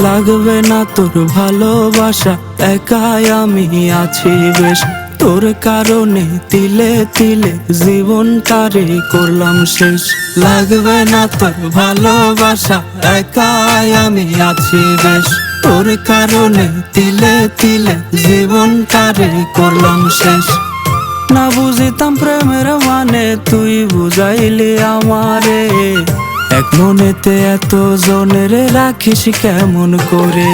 লাগবে না তোর ভালোবাসা, একাই আমি আছি বেশ। তোর কারণে তিলে তিলে জীবনটারে করলাম শেষ। লাগবে না তোর ভালোবাসা, একাই আমি আছি বেশ। তোর কারণে তিলে তিলে জীবনটারে করলাম শেষ। না বুঝিতাম প্রেমের মানে, তুই বুঝাইলি আমারে। এক মনেতে এত জনের রাখিস কেমন করে?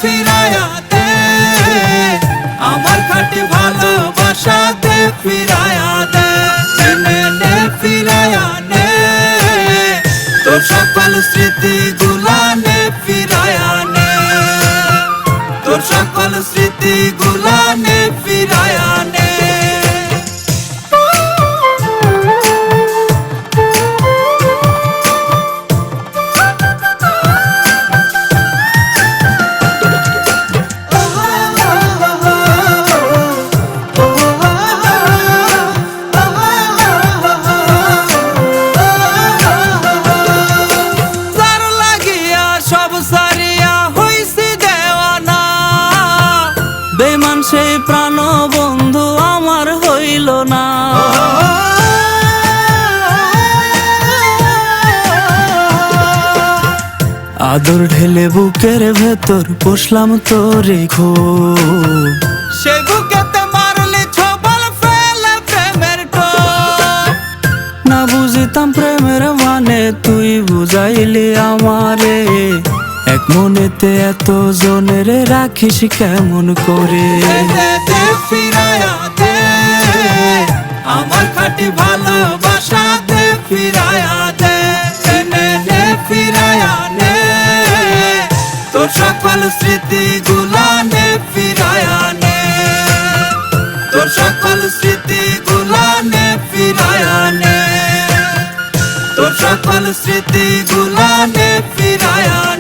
ফিরায়া দে আমার খাঁটি ভালোবাসা, দে ফিরায়া দে, নে ফিরায়া নে তোর সকল স্মৃতি গুলা, নে ফিরায়া নে তোর সকল স্মৃতি গুলা, নে ফিরায়া নে। বেমান সেই প্রাণ বন্ধু আমার হইল না। আদর ঢেলে বুকের ভেতর পোষলাম তোরে খুব, সে বুকেতে মারলি ছবল ফেলে প্রেমের টোপ। না বুঝিতাম প্রেমের মানে, তুই বুঝাইলি আমারে। এক মনেতে এত জনের রাখিস কেমন করে? দে ফিরায়া দে আমার খাঁটি ভালোবাসা, দে ফিরায়া দে, নে ফিরায়া নে তোর সকল স্মৃতি গুলা, নে ফিরায়া নে তোর সকল স্মৃতি গুলা, নে ফিরায়া নে তোর সকল স্মৃতি গুলা, নে ফিরায়া নে।